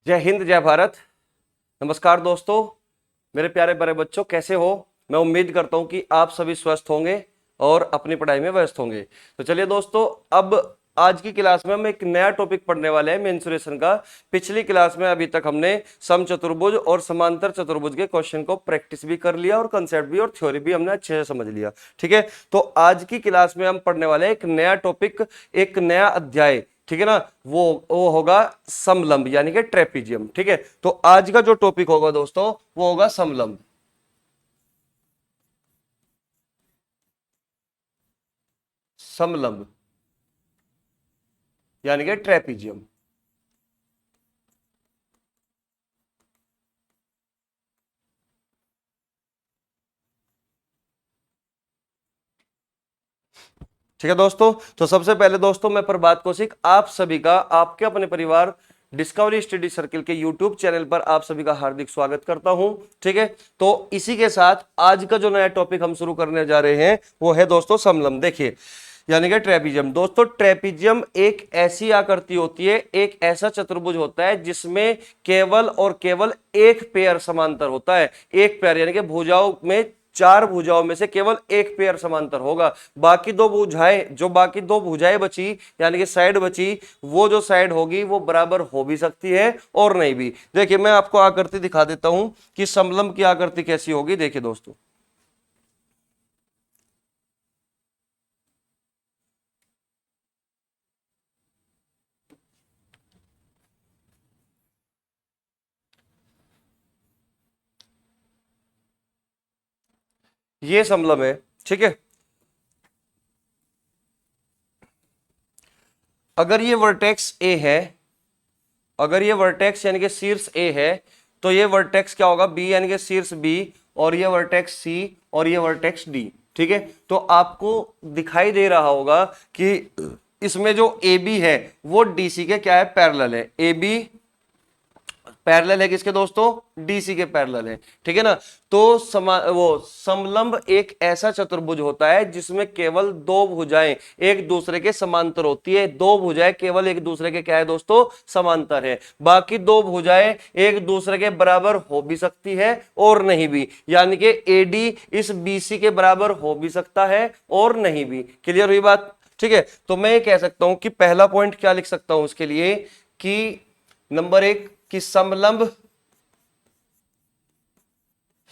जय हिंद, जय भारत। नमस्कार दोस्तों, मेरे प्यारे बड़े बच्चों, कैसे हो? मैं उम्मीद करता हूं कि आप सभी स्वस्थ होंगे और अपनी पढ़ाई में व्यस्त होंगे। तो चलिए दोस्तों, अब आज की क्लास में हम एक नया टॉपिक पढ़ने वाले हैं, मेंसुरेशन का। पिछली क्लास में अभी तक हमने समचतुर्भुज और समांतर चतुर्भुज के क्वेश्चन को प्रैक्टिस भी कर लिया और कंसेप्ट भी और थ्योरी भी हमने अच्छे से समझ लिया। ठीक है, तो आज की क्लास में हम पढ़ने वाले हैं एक नया टॉपिक, एक नया अध्याय। ठीक है ना, वो होगा समलंब यानी कि ट्रेपीजियम। ठीक है, तो आज का जो टॉपिक होगा दोस्तों वो होगा समलंब। समलंब यानी कि ट्रेपीजियम। ठीक है दोस्तों, तो सबसे पहले दोस्तों मैं प्रभात कौशिक आप सभी का आपके अपने परिवार डिस्कवरी स्टडी सर्किल के यूट्यूब चैनल पर आप सभी का हार्दिक स्वागत करता हूं। ठीक है, तो इसी के साथ आज का जो नया टॉपिक हम शुरू करने जा रहे हैं वो है दोस्तों समलंब। देखिए, यानी कि ट्रेपीजियम। दोस्तों ट्रेपीजियम एक ऐसी आकृति होती है, एक ऐसा चतुर्भुज होता है जिसमें केवल और केवल एक पेयर समांतर होता है। एक पेयर यानी कि भुजाओं में, चार भुजाओं में से केवल एक पेयर समांतर होगा। बाकी दो भुजाएं, जो बाकी दो भुजाएं बची यानी कि साइड बची, वो जो साइड होगी वो बराबर हो भी सकती है और नहीं भी। देखिए मैं आपको आकृति दिखा देता हूं कि समलंब की आकृति कैसी होगी। देखिए दोस्तों, ये समलंब है। ठीक है, अगर ये वर्टेक्स ए है, अगर ये वर्टेक्स यानी कि शीर्ष ए है, तो ये वर्टेक्स क्या होगा? बी यानी कि शीर्ष बी, और ये वर्टेक्स सी, और ये वर्टेक्स डी। ठीक है, तो आपको दिखाई दे रहा होगा कि इसमें जो ए बी है वो डी सी के क्या है? पैरेलल है। ए बी पैरेलल है किसके दोस्तों? डीसी के पैरेलल है। ठीक है ना, तो वो समलंब एक ऐसा चतुर्भुज होता है जिसमें केवल दो भुजाएं एक दूसरे के समांतर होती है। दो भुजाएं केवल एक दूसरे के क्या है दोस्तों? समांतर है। बाकी दो भुजाएं एक दूसरे के बराबर हो भी सकती है और नहीं भी, यानी कि एडी इस बीसी के बराबर हो भी सकता है और नहीं भी। क्लियर हुई बात? ठीक है, तो मैं ये कह सकता हूं कि पहला पॉइंट क्या लिख सकता हूं उसके लिए कि नंबर एक, कि समलंब,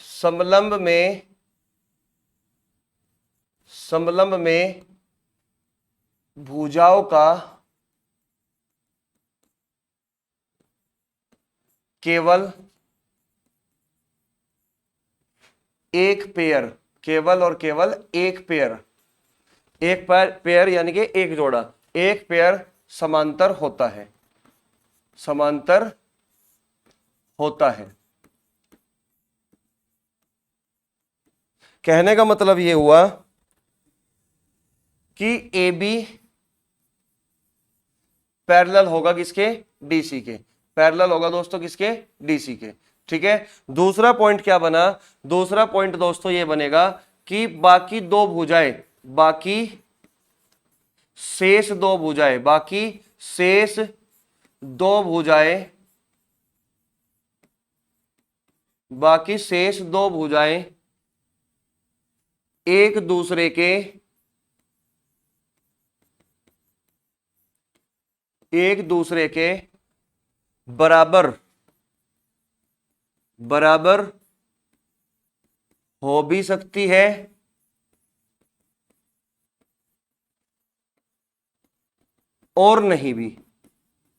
समलंब में, समलंब में भुजाओं का केवल एक पेयर, केवल और केवल एक पेयर, एक पेयर यानी कि एक जोड़ा, एक पेयर समांतर होता है, समांतर होता है। कहने का मतलब यह हुआ कि ए बी पैरेलल होगा किसके? डीसी के। पैरेलल होगा दोस्तों किसके? डीसी के। ठीक है, दूसरा पॉइंट क्या बना? दूसरा पॉइंट दोस्तों ये बनेगा कि बाकी दो भुजाएं, बाकी शेष दो भुजाएं, बाकी शेष दो भुजाएं, बाकी शेष दो भुजाएं एक दूसरे के, एक दूसरे के बराबर, बराबर हो भी सकती है और नहीं भी,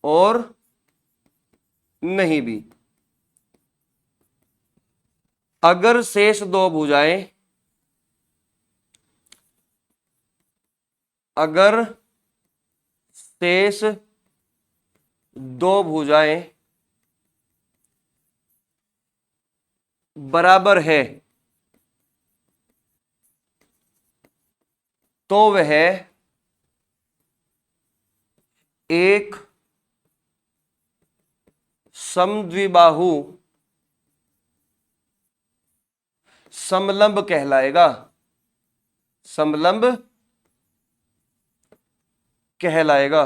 और नहीं भी। अगर शेष दो भुजाएं, अगर शेष दो भुजाएं बराबर है तो वह एक समद्विबाहु समलंब कहलाएगा, समलंब कहलाएगा।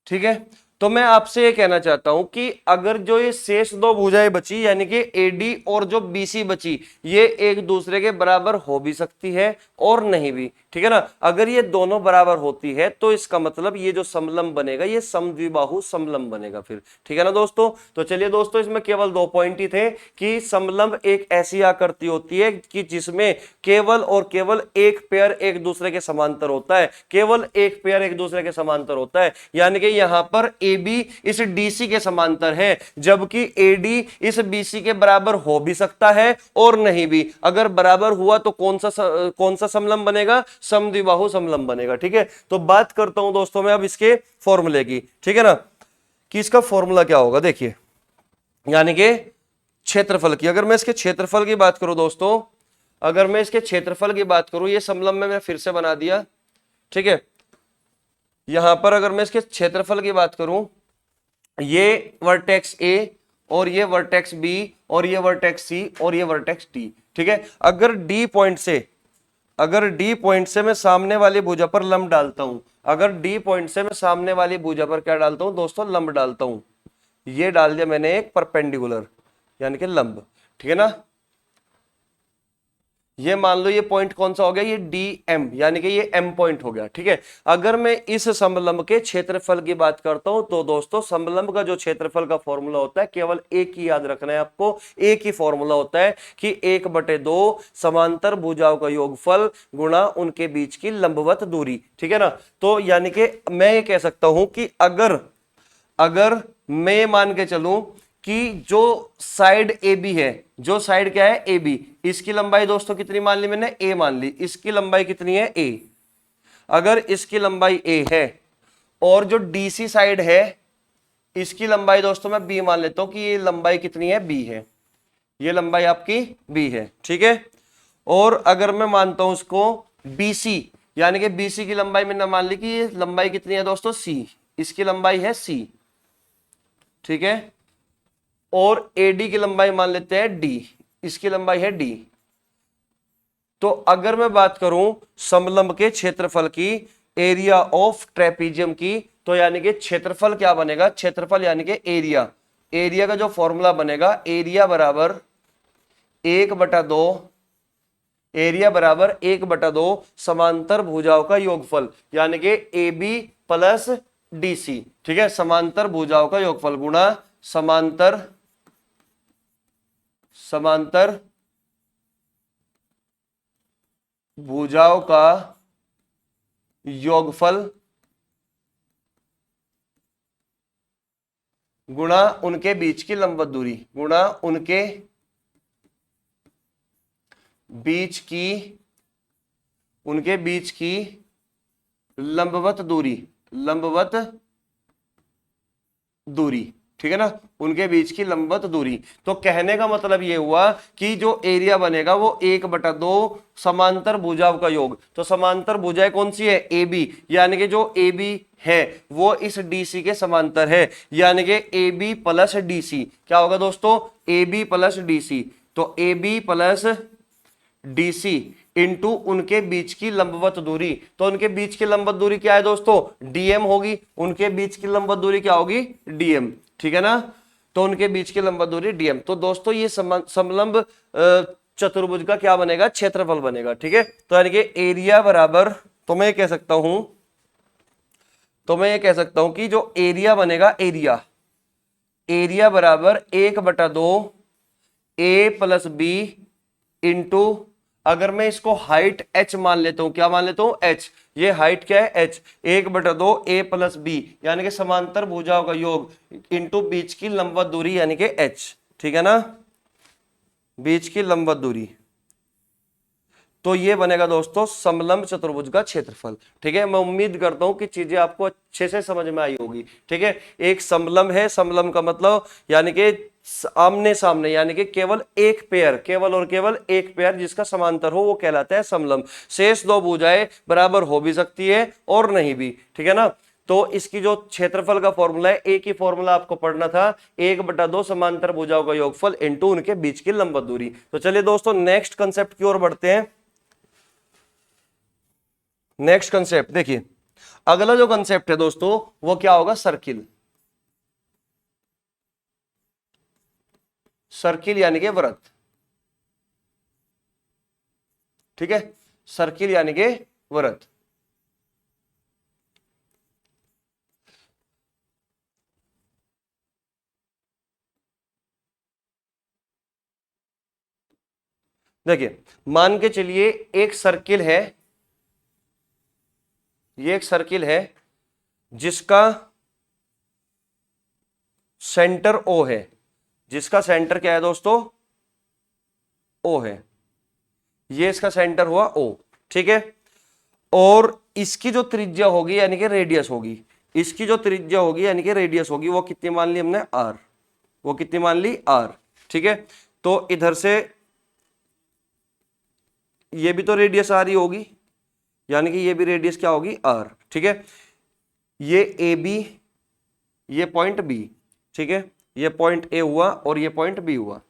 ठीक है। तो मैं आपसे ये कहना चाहता हूं कि अगर जो ये शेष दो भुजाएं बची यानी कि एडी और जो बीसी बची, ये एक दूसरे के बराबर हो भी सकती है और नहीं भी, ठीक है ना। अगर ये दोनों बराबर होती है तो इसका मतलब ये जो समलंब बनेगा ये समद्विबाहु समलंब बनेगा फिर, ठीक है ना दोस्तों। तो चलिए दोस्तों, इसमें केवल 2 पॉइंट ही थे कि समलंब एक ऐसी आकृति होती है कि जिसमें केवल और केवल एक पेयर एक दूसरे के समांतर होता है, केवल एक पेयर एक दूसरे के समांतर होता है। यानी कि यहां पर AB इस DC के समांतर है, जबकि AD इस BC के बराबर हो भी सकता है और नहीं भी। अगर बराबर हुआ तो कौन सा समलंब बनेगा? समद्विबाहु समलंब बनेगा, ठीक है। तो बात करता हूं दोस्तों मैं अब इसके फॉर्मूले की, ठीक है ना, कि इसका फॉर्मूला क्या होगा। देखिए, यानी कि क्षेत्रफल की, अगर मैं इसके क्षेत्रफल की बात करूं दोस्तों, अगर मैं इसके क्षेत्रफल की बात करूं, ये समलंब में मैं फिर से बना दिया, ठीक है। यहां पर अगर मैं इसके क्षेत्रफल की बात करूं, ये वर्टेक्स A और ये वर्टेक्स B और ये वर्टेक्स C और ये वर्टेक्स D, ठीक है। अगर D पॉइंट से मैं सामने वाली भुजा पर लंब डालता हूं, अगर D पॉइंट से मैं सामने वाली भुजा पर क्या डालता हूं दोस्तों? लंब डालता हूं। ये डाल दिया मैंने एक परपेंडिकुलर यानी कि लंब, ठीक है ना। ये मान लो ये पॉइंट कौन सा हो गया? ये DM यानी कि ये M पॉइंट हो गया, ठीक है। अगर मैं इस समलंब के क्षेत्रफल की बात करता हूं तो दोस्तों समलंब का जो क्षेत्रफल का फॉर्मूला होता है, केवल एक ही याद रखना है आपको, एक ही फॉर्मूला होता है कि 1/2 समांतर भुजाओं का योगफल गुणा उनके बीच की लंबवत दूरी, ठीक है ना। तो यानी कि मैं ये कह सकता हूं कि अगर मैं मान के चलूं कि जो साइड AB है, जो साइड क्या है? AB, इसकी लंबाई दोस्तों कितनी मान ली मैंने? A मान ली। इसकी लंबाई कितनी है? A। अगर इसकी लंबाई A है और जो DC साइड है इसकी लंबाई दोस्तों मैं B मान लेता हूं कि ये लंबाई कितनी है? B है। ये लंबाई आपकी B है, ठीक है। और अगर मैं मानता हूं इसको BC, यानी कि BC की लंबाई मैंने मान ली कि ये लंबाई कितनी है दोस्तों? C, इसकी लंबाई है C, ठीक है। और AD की लंबाई मान लेते हैं D, इसकी लंबाई है D। तो अगर मैं बात करूं समलंब के क्षेत्रफल की, एरिया ऑफ ट्रेपीजियम की, तो यानी कि क्षेत्रफल क्या बनेगा? क्षेत्रफल यानी कि एरिया, एरिया का जो फॉर्मूला बनेगा, एरिया बराबर 1/2, एरिया बराबर 1/2 समांतर भुजाओं का योगफल, यानी कि AB प्लस DC, ठीक है। समांतर भुजाओं का योगफल गुणा समांतर भुजाओं का योगफल गुणा उनके बीच की लंबवत दूरी, गुणा उनके बीच की लंबवत दूरी, ठीक है ना, उनके बीच की लंबवत दूरी। तो कहने का मतलब ये हुआ कि जो एरिया बनेगा वो 1/2 समांतर भुजाओं का योग। तो समांतर भुजाएं कौन सी है? AB, यानी कि जो AB है वो इस DC के समांतर है, यानी कि AB प्लस DC क्या होगा दोस्तों? AB plus DC। तो AB प्लस DC इंटू उनके बीच की लंबवत दूरी। तो उनके बीच की लंबवत दूरी क्या है दोस्तों? DM होगी। उनके बीच की लंबवत दूरी क्या होगी? DM, ठीक है ना। तो उनके बीच की लंबवत दूरी DM। तो दोस्तों ये समलंब चतुर्भुज का क्या बनेगा? क्षेत्रफल बनेगा, ठीक है। तो यानी कि एरिया बराबर, तो मैं ये कह सकता हूं कि जो एरिया बनेगा, एरिया बराबर 1/2 A प्लस B इंटू, अगर मैं इसको हाइट h मान लेता हूं, क्या मान लेता हूं? h। ये हाइट क्या है? h। 1/2 A प्लस B यानी कि समांतर भुजाओं का योग इंटू बीच की लंबवत दूरी यानी कि h, ठीक है ना, बीच की लंबवत दूरी। तो ये बनेगा दोस्तों समलंब चतुर्भुज का क्षेत्रफल, ठीक है। मैं उम्मीद करता हूं कि चीजें आपको अच्छे से समझ में आई होगी, ठीक है। एक समलंब है, समलंब का मतलब यानी कि आमने सामने, यानी कि केवल एक पेयर, केवल और केवल एक पेयर जिसका समांतर हो वो कहलाता है समलंब। शेष दो भुजाएं बराबर हो भी सकती है और नहीं भी, ठीक है ना। तो इसकी जो क्षेत्रफल का फॉर्मूला है, एक ही फॉर्मूला आपको पढ़ना था, 1/2 समांतर भुजाओं का योगफल इंटू उनके बीच की लंबवत दूरी। तो चलिए दोस्तों नेक्स्ट कंसेप्ट की ओर बढ़ते हैं। नेक्स्ट कंसेप्ट देखिए, अगला जो कंसेप्ट है दोस्तों वो क्या होगा, सर्किल। सर्किल यानी कि वृत्त, ठीक है, सर्किल यानी कि वृत्त। देखिए मान के चलिए एक सर्किल है, ये एक सर्किल है जिसका सेंटर ओ है, जिसका सेंटर क्या है दोस्तों, ओ है, ये इसका सेंटर हुआ ओ, ठीक है। और इसकी जो त्रिज्या होगी यानी कि रेडियस होगी, इसकी जो त्रिज्या होगी यानी कि रेडियस होगी वो कितनी मान ली हमने, आर, वो कितनी मान ली, आर, ठीक है। तो इधर से ये भी तो रेडियस आर ही होगी, यानी कि ये भी रेडियस क्या होगी, आर, ठीक है। ये ए बी, ये पॉइंट बी, ठीक है, ये पॉइंट ए हुआ और ये पॉइंट बी हुआ।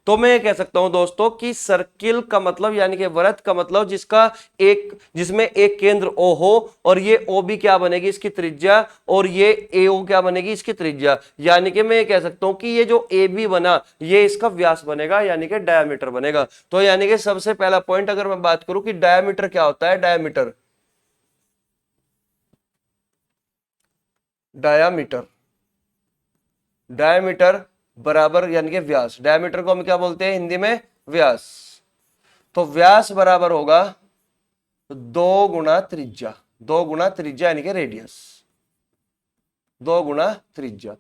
तो मैं ये कह सकता हूं दोस्तों कि सर्किल का मतलब यानी कि वृत्त का मतलब जिसका एक, जिसमें एक केंद्र ओ हो और ये ओ बी क्या बनेगी, इसकी त्रिज्या, और ये ए ओ क्या बनेगी, इसकी त्रिज्या। यानी कि मैं ये कह सकता हूं कि ये जो ए बी बना ये इसका व्यास बनेगा यानी कि डायमीटर बनेगा। तो यानी कि सबसे पहला पॉइंट अगर मैं बात करूं कि डायमीटर क्या होता है, डायमीटर, डायामीटर, डायमीटर बराबर यानी कि व्यास, डायमीटर को हम क्या बोलते हैं हिंदी में, व्यास। तो व्यास बराबर होगा 2 गुना त्रिज्या, 2 गुना त्रिज्या यानी कि रेडियस, 2 गुना त्रिज्या,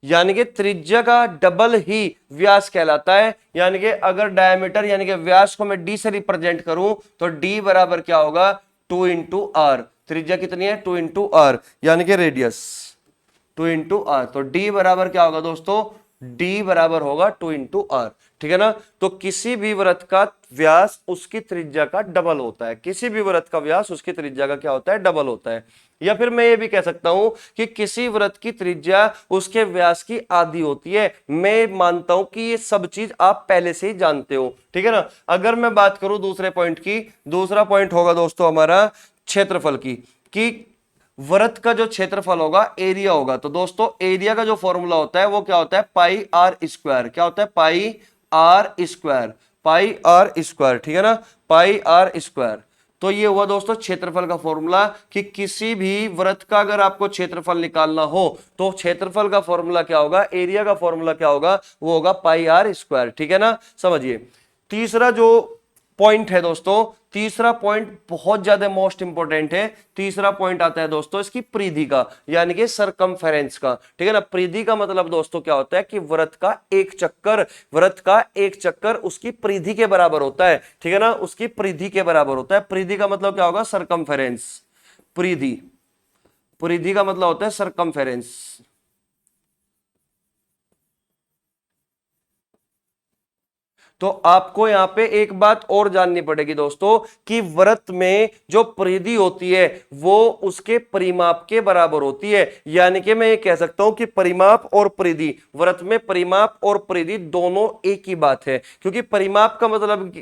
यानी कि त्रिज्या का डबल ही व्यास कहलाता है। यानी कि अगर डायमीटर यानी कि व्यास को मैं डी से रिप्रेजेंट करूं तो डी बराबर क्या होगा, 2 इंटू आर, त्रिज्या कितनी है, 2 इंटू आर, यानी कि रेडियस 2 इंटू आर। तो डी बराबर क्या होगा दोस्तों, डी बराबर होगा 2 इंटू आर, ठीक है ना। तो किसी भी वृत्त का व्यास उसकी त्रिज्या का डबल होता है, किसी भी वृत्त का व्यास उसकी त्रिज्या का क्या होता है, डबल होता है। या फिर मैं ये भी कह सकता हूं कि किसी वृत्त की त्रिज्या उसके व्यास की आधी होती है। मैं मानता हूं कि ये सब चीज आप पहले से ही जानते हो, ठीक है ना। अगर मैं बात करूं दूसरे पॉइंट की, दूसरा पॉइंट होगा दोस्तों हमारा क्षेत्रफल की, कि वृत्त का जो क्षेत्रफल होगा एरिया होगा। तो दोस्तों एरिया का जो फॉर्मूला होता है वो क्या होता है, पाई आर स्क्वायर, क्या होता है, pi R square, pi R square, ठीक है ना, पाई आर स्क्वायर। तो ये हुआ दोस्तों क्षेत्रफल का फॉर्मूला, कि किसी भी वृत्त का अगर आपको क्षेत्रफल निकालना हो तो क्षेत्रफल का फॉर्मूला क्या होगा, एरिया का फॉर्मूला क्या होगा, वो होगा पाई आर स्क्वायर, ठीक है ना, समझिए। तीसरा जो पॉइंट है दोस्तों, तीसरा पॉइंट बहुत ज्यादा मोस्ट इंपॉर्टेंट है। तीसरा पॉइंट आता है दोस्तों इसकी परिधि का, यानी कि सरकमफेरेंस का, ठीक है ना। परिधि का मतलब दोस्तों क्या होता है कि वृत्त का एक चक्कर, वृत्त का एक चक्कर उसकी परिधि के बराबर होता है, ठीक है ना, उसकी परिधि के बराबर होता है। परिधि का मतलब क्या होगा, सरकमफेरेंस, परिधि, परिधि का मतलब होता है सरकमफेरेंस। तो आपको यहां पे एक बात और जाननी पड़ेगी दोस्तों, कि वृत्त में जो परिधि होती है वो उसके परिमाप के बराबर होती है। यानी कि मैं ये कह सकता हूं कि परिमाप और परिधि, वृत्त में परिमाप और परिधि दोनों एक ही बात है। क्योंकि परिमाप का मतलब,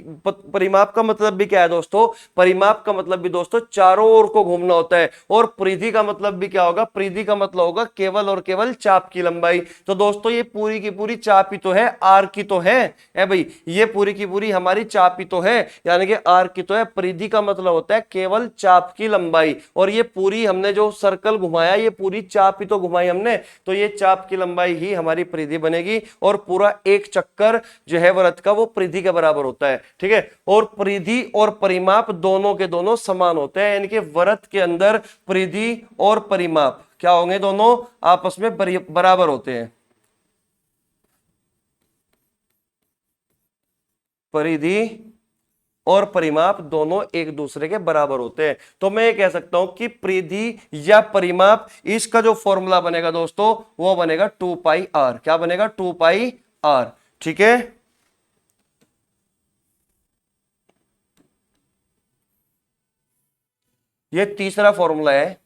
परिमाप का मतलब भी क्या है दोस्तों, परिमाप का मतलब भी दोस्तों चारों ओर को घूमना होता है। और परिधि का मतलब भी क्या होगा, परिधि का मतलब होगा केवल और केवल चाप की लंबाई। तो दोस्तों ये पूरी की पूरी चाप ही तो है, आर की तो है भाई, ये पूरी की पूरी हमारी चाप ही तो है, यानी कि आर की तो है। परिधि का मतलब होता है केवल चाप की लंबाई, और ये पूरी हमने जो सर्कल घुमाया ये पूरी चाप ही तो घुमाई हमने, तो ये चाप की लंबाई ही हमारी परिधि बनेगी। और पूरा एक चक्कर जो है वृत्त का वो परिधि के बराबर होता है, ठीक है। और परिधि और परिमाप दोनों के दोनों समान होते हैं, यानी कि वृत्त के अंदर परिधि और परिमाप क्या होंगे, दोनों आपस में बराबर होते हैं। परिधि और परिमाप दोनों एक दूसरे के बराबर होते हैं। तो मैं ये कह सकता हूं कि परिधि या परिमाप, इसका जो फॉर्मूला बनेगा दोस्तों वो बनेगा 2 पाई आर, क्या बनेगा, 2 पाई आर, ठीक है। ये तीसरा फॉर्मूला है,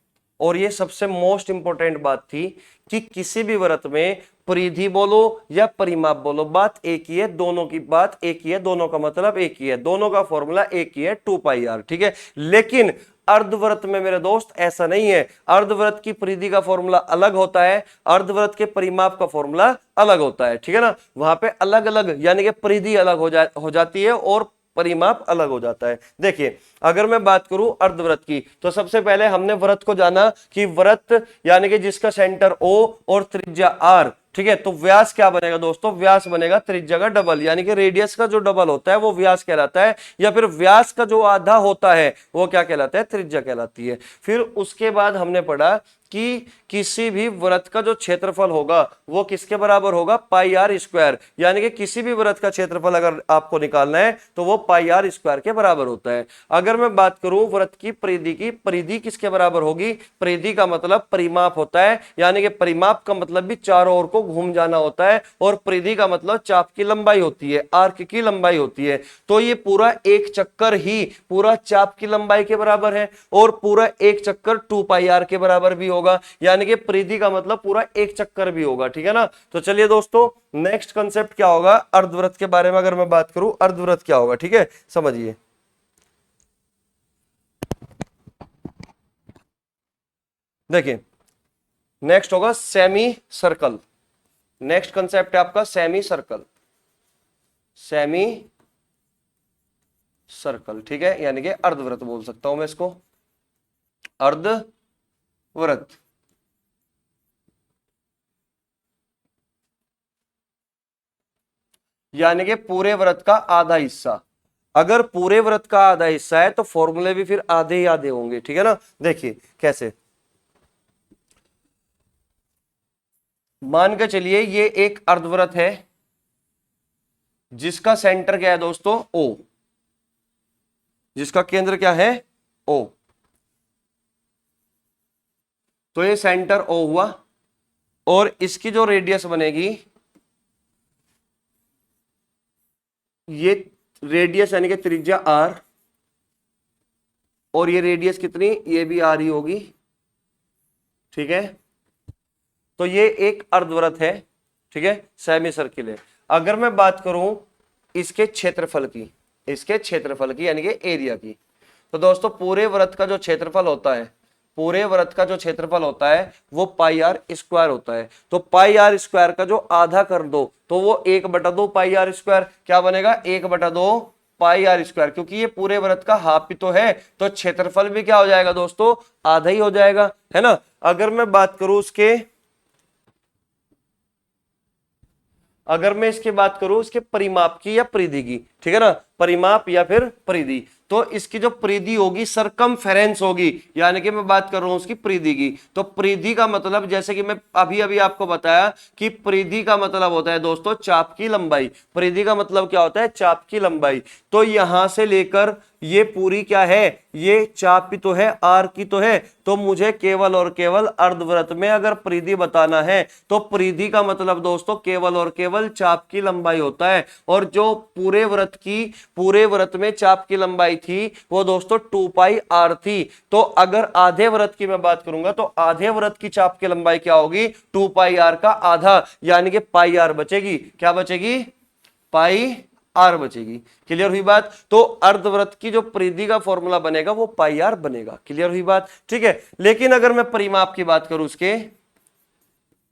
और ये सबसे मोस्ट इंपॉर्टेंट बात थी कि किसी भी वृत्त में परिधि बोलो या परिमाप बोलो बात एक ही है, दोनों की बात एक ही है, दोनों का मतलब एक ही है, दोनों का फॉर्मूला एक ही है, 2 पाई आर, ठीक है। लेकिन अर्धवृत्त में मेरे दोस्त ऐसा नहीं है। अर्धवृत्त की परिधि का फॉर्मूला अलग होता है, अर्धवृत्त के परिमाप का फॉर्मूला अलग होता है, ठीक है ना। वहां पे अलग अलग यानी कि परिधि अलग हो जाती है और परिमाप अलग हो जाता है। देखिए अगर मैं बात करूं अर्धवृत्त की, तो सबसे पहले हमने वृत्त को जाना कि वृत्त यानी कि जिसका सेंटर O और त्रिज्या R, ठीक है। तो व्यास क्या बनेगा दोस्तों, व्यास बनेगा त्रिज्या का डबल, यानी कि रेडियस का जो डबल होता है वो व्यास कहलाता है, या फिर व्यास का जो आधा होता है वो क्या कहलाता है, त्रिज्या कहलाती है। फिर उसके बाद हमने पढ़ा कि किसी भी वृत्त का जो क्षेत्रफल होगा वो किसके बराबर होगा, पाई आर स्क्वायर, यानी कि किसी भी वृत्त का क्षेत्रफल अगर आपको निकालना है तो वो पाई आर स्क्वायर के बराबर होता है। अगर मैं बात करूं वृत्त की परिधि की, परिधि किसके बराबर होगी, परिधि का मतलब परिमाप होता है, यानी कि परिमाप का मतलब भी चारों ओर को घूम जाना होता है, और परिधि का मतलब चाप की लंबाई होती है, आर्क की लंबाई होती है। तो ये पूरा एक चक्कर ही पूरा चाप की लंबाई के बराबर है, और पूरा एक चक्कर 2 पाई आर के बराबर भी होगा, यानी कि परिधि का मतलब पूरा एक चक्कर भी होगा, ठीक है ना। तो चलिए दोस्तों नेक्स्ट कंसेप्ट क्या होगा, अर्धवृत्त के बारे में अगर मैं बात करूं, अर्धवृत्त क्या होगा, ठीक है, समझिए। देखिए नेक्स्ट होगा सेमी सर्कल, नेक्स्ट कंसेप्ट है आपका सेमी सर्कल, सेमी सर्कल, ठीक है, यानी कि अर्धवृत्त बोल सकता हूं मैं इसको, अर्धवृत्त। यानी कि पूरे वृत्त का आधा हिस्सा, अगर पूरे वृत्त का आधा हिस्सा है तो फॉर्मूले भी फिर आधे ही आधे होंगे, ठीक है ना। देखिए कैसे, मान के चलिए ये एक अर्धवृत्त है जिसका सेंटर क्या है दोस्तों, O, जिसका केंद्र क्या है, O। तो ये सेंटर O हुआ, और इसकी जो रेडियस बनेगी, ये रेडियस यानी कि त्रिज्या R, और ये रेडियस कितनी, ये भी R ही होगी, ठीक है। तो ये एक अर्धवृत्त है, ठीक है, सेमी सर्किल है। अगर मैं बात करूं इसके क्षेत्रफल की, इसके क्षेत्रफल की यानी कि एरिया की, तो दोस्तों पूरे वृत्त का जो क्षेत्रफल होता है, पूरे वृत्त का जो क्षेत्रफल होता है वो पाई आर स्क्वायर होता है। तो पाई आर स्क्वायर का जो आधा कर दो तो वो 1/2 पाई आर स्क्वायर, क्या बनेगा, 1/2 पाई आर स्क्वायर, क्योंकि ये पूरे वृत्त का हाफ ही तो है, तो क्षेत्रफल भी क्या हो जाएगा दोस्तों, आधा ही हो जाएगा, है ना। अगर मैं बात करूं उसके, अगर मैं इसकी बात करूं इसके परिमाप की या परिधि की, ठीक है ना, परिमाप या फिर परिधि, तो इसकी जो परिधि होगी सरकमफेरेंस होगी, यानी कि मैं बात कर रहा हूं उसकी परिधि की। तो परिधि का मतलब जैसे कि मैं अभी अभी आपको बताया कि परिधि का मतलब होता है दोस्तों चाप की लंबाई, परिधि का मतलब क्या होता है, चाप की लंबाई। तो यहां से लेकर ये पूरी क्या है, ये चाप की तो है, आर की तो है, तो मुझे केवल और केवल अर्धवृत्त में अगर परिधि बताना है तो परिधि का मतलब दोस्तों केवल और केवल चाप की लंबाई होता है, और जो पूरे वृत्त की, पूरे वृत्त में चाप की लंबाई थी वो दोस्तों 2 पाई आर थी। तो अगर आधे वृत्त की मैं बात करूंगा तो आधे वृत्त की चाप की लंबाई क्या होगी, 2 पाई आर का आधा, यानी कि पाई आर बचेगी, क्या बचेगी, पाई आर बचेगी। क्लियर हुई बात। तो अर्धवृत्त की जो परिधि का फॉर्मूला बनेगा वो पाई आर बनेगा। क्लियर हुई बात, ठीक है। लेकिन अगर मैं परिमाप की बात करूं, उसके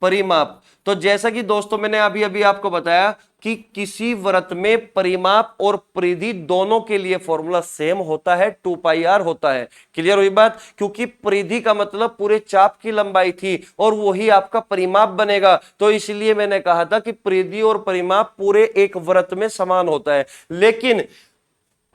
परिमाप, तो जैसा कि दोस्तों मैंने अभी अभी आपको बताया कि किसी वृत्त में परिमाप और परिधि दोनों के लिए फॉर्मूला सेम होता है, 2 पाई आर होता है। क्लियर हुई बात, क्योंकि परिधि का मतलब पूरे चाप की लंबाई थी और वही आपका परिमाप बनेगा, तो इसलिए मैंने कहा था कि परिधि और परिमाप पूरे एक वृत्त में समान होता है। लेकिन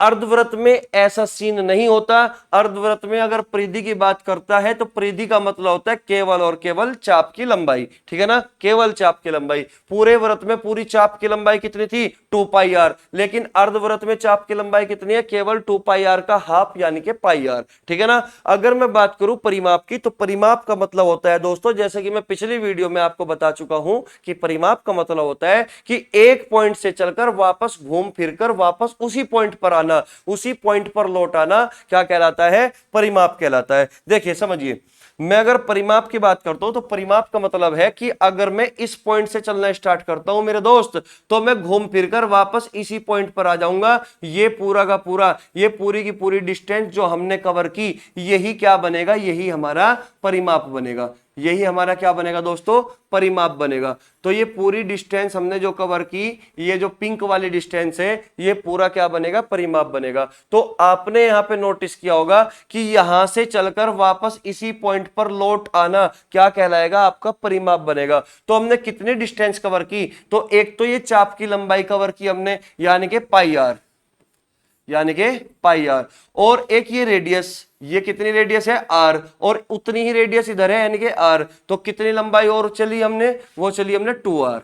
अर्धवृत्त में ऐसा सीन नहीं होता। अर्धवृत्त में अगर परिधि की बात करता है तो परिधि का मतलब होता है केवल और केवल चाप की लंबाई, ठीक है ना, केवल चाप की लंबाई। पूरे वृत्त में पूरी चाप की लंबाई कितनी थी, 2 पाई आर, लेकिन अर्धवृत्त में चाप की लंबाई कितनी है, केवल 2 पाई आर का हाफ, यानी कि पाई आर, ठीक है ना। अगर मैं बात करूं परिमाप की, तो परिमाप का मतलब होता है दोस्तों, जैसे कि मैं पिछली वीडियो में आपको बता चुका हूं कि परिमाप का मतलब होता है कि एक पॉइंट से चलकर वापस घूम फिरकर वापस उसी पॉइंट पर आना, उसी पॉइंट पर लौट आना क्या कहलाता है? परिमाप कहलाता है। देखिए समझिए, मैं अगर परिमाप की बात करता हूं तो परिमाप का मतलब है कि अगर मैं इस पॉइंट से चलना स्टार्ट करता हूं मेरे दोस्त, तो मैं घूम फिरकर वापस इसी पॉइंट पर आ जाऊंगा। ये पूरा का पूरा, ये पूरी की पूरी डिस्टेंस जो हमने कवर की, यही क्या बनेगा? यही हमारा परिमाप बनेगा। यही हमारा क्या बनेगा दोस्तों? परिमाप बनेगा। तो ये पूरी डिस्टेंस हमने जो कवर की, ये जो पिंक वाली डिस्टेंस है, ये पूरा क्या बनेगा? परिमाप बनेगा। तो आपने यहां पे नोटिस किया होगा कि यहां से चलकर वापस इसी पॉइंट पर लौट आना क्या कहलाएगा? आपका परिमाप बनेगा। तो हमने कितनी डिस्टेंस कवर की? तो एक तो ये चाप की लंबाई कवर की हमने, यानी कि पाई आर, यानी कि पाई आर, और एक ये रेडियस, ये कितनी रेडियस है? आर, और उतनी ही रेडियस इधर है यानी कि आर। तो कितनी लंबाई और चली हमने? वो चली हमने 2r,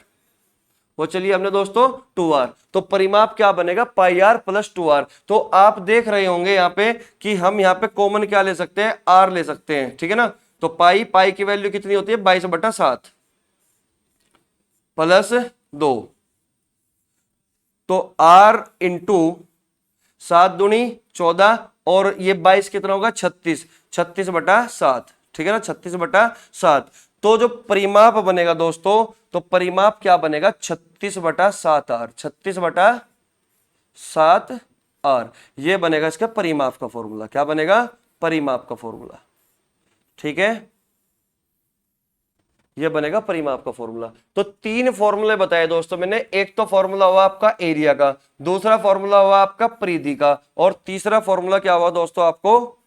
वो चलिए हमने दोस्तों 2r। तो परिमाप क्या बनेगा? पाई आर प्लस 2r। तो आप देख रहे होंगे यहां पे कि हम यहां पे कॉमन क्या ले सकते हैं? r ले सकते हैं, ठीक है ना। तो पाई, पाई की वैल्यू कितनी होती है? 22/7 प्लस 2। तो r इंटू 7 दूनी 14, और ये 22 कितना होगा? 36, 36/7, ठीक है ना, 36/7। तो जो परिमाप बनेगा दोस्तों, तो परिमाप क्या बनेगा? 36/7r, 36/7r, ये बनेगा इसका परिमाप का फॉर्मूला। क्या बनेगा? परिमाप का फॉर्मूला, ठीक है, ये बनेगा परिमाप का फॉर्मूला। तो 3 फॉर्मूले बताए दोस्तों मैंने। एक तो फॉर्मूला हुआ आपका एरिया का, दूसरा फॉर्मूला हुआ आपका परिधि का, और तीसरा फॉर्मूला क्या हुआ दोस्तों? आपको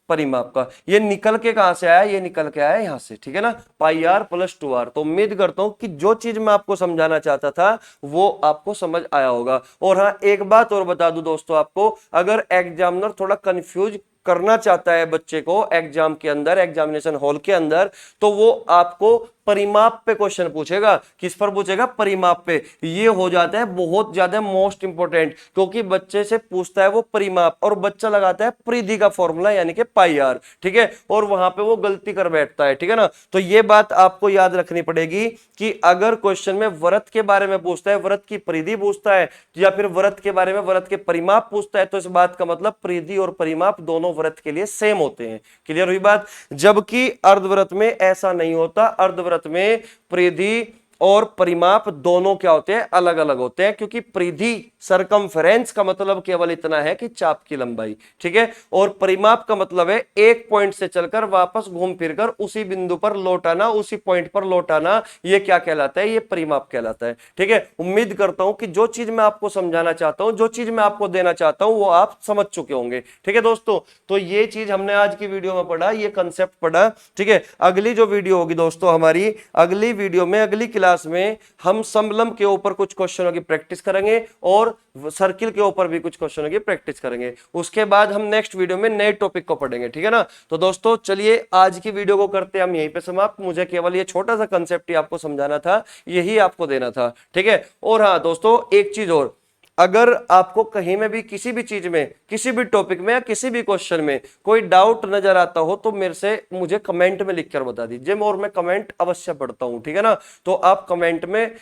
परिमाप का। ये निकल के कहां से आया? ये निकल के आया यहां से, ठीक है ना, पाई आर प्लस 2r। तो उम्मीद करता हूं कि जो चीज मैं आपको समझाना चाहता था वो आपको समझ आया होगा। और हाँ, एक बात और बता दूं दोस्तों आपको, अगर एग्जामिनर थोड़ा कंफ्यूज करना चाहता है बच्चे को एग्जाम के अंदर, एग्जामिनेशन हॉल के अंदर, तो वो आपको परिमाप पे क्वेश्चन पूछेगा। किस पर पूछेगा? परिमाप पे। ये हो जाता है बहुत ज्यादा मोस्ट इंपोर्टेंट, क्योंकि बच्चे से पूछता है वो परिमाप, और बच्चा लगाता है परिधि का फॉर्मूला यानी कि पाई आर, ठीक है, और वहां पे वो गलती कर बैठता है, ठीक है ना। तो ये बात आपको याद रखनी पड़ेगी कि अगर क्वेश्चन में वृत्त के बारे में पूछता है, वृत्त की परिधि पूछता है, या फिर वृत्त के बारे में वृत्त के परिमाप पूछता है, तो इस बात का मतलब परिधि और परिमाप दोनों वृत्त के लिए सेम होते हैं। क्लियर हुई बात? जबकि अर्धवृत्त में ऐसा नहीं होता। अर्धवृत्त में परिधि और परिमाप दोनों क्या होते हैं? अलग अलग होते हैं, क्योंकि परिधि सरकमफेरेंस का मतलब केवल इतना है कि चाप की लंबाई, ठीक है, और परिमाप का मतलब है एक पॉइंट से चलकर वापस घूम फिरकर उसी बिंदु पर लौट आना, उसी पॉइंट पर लौट आना। ये क्या कहलाता है? ये परिमाप कहलाता है, ठीक है। उम्मीद करता हूं कि जो चीज मैं आपको समझाना चाहता हूं, जो चीज मैं आपको देना चाहता हूं, वो आप समझ चुके होंगे, ठीक है दोस्तों। तो ये चीज हमने आज की वीडियो में पढ़ा, ये कंसेप्ट पढ़ा, ठीक है। अगली जो वीडियो होगी दोस्तों हमारी, अगली वीडियो में, अगली क्लास में हम समलंब के ऊपर कुछ क्वेश्चनों की प्रैक्टिस करेंगे और सर्किल के ऊपर भी कुछ क्वेश्चनों की प्रैक्टिस करेंगे। उसके बाद हम नेक्स्ट वीडियो में नए टॉपिक को पढ़ेंगे, ठीक है ना। तो दोस्तों चलिए आज की वीडियो को करते हैं हम यहीं पे समाप्त। मुझे केवल ये छोटा सा कंसेप्ट ही आपको समझाना था, यही आपको देना था, ठीक है। और हाँ दोस्तों, एक चीज और, अगर आपको कहीं में भी किसी भी चीज में, किसी भी टॉपिक में या किसी भी क्वेश्चन में कोई डाउट नजर आता हो, तो मेरे से मुझे कमेंट में लिखकर बता दीजिए, और मैं कमेंट अवश्य पढ़ता हूं, ठीक है ना। तो आप कमेंट में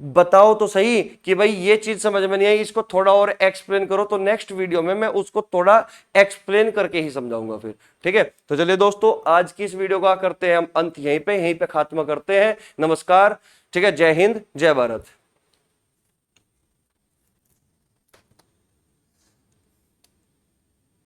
बताओ तो सही कि भाई ये चीज समझ में नहीं आई, इसको थोड़ा और एक्सप्लेन करो, तो नेक्स्ट वीडियो में मैं उसको थोड़ा एक्सप्लेन करके ही समझाऊंगा फिर, ठीक है। तो चलिए दोस्तों, आज की इस वीडियो का करते हैं हम अंत, यहीं पे खात्मा करते हैं। नमस्कार, ठीक है, जय हिंद, जय भारत।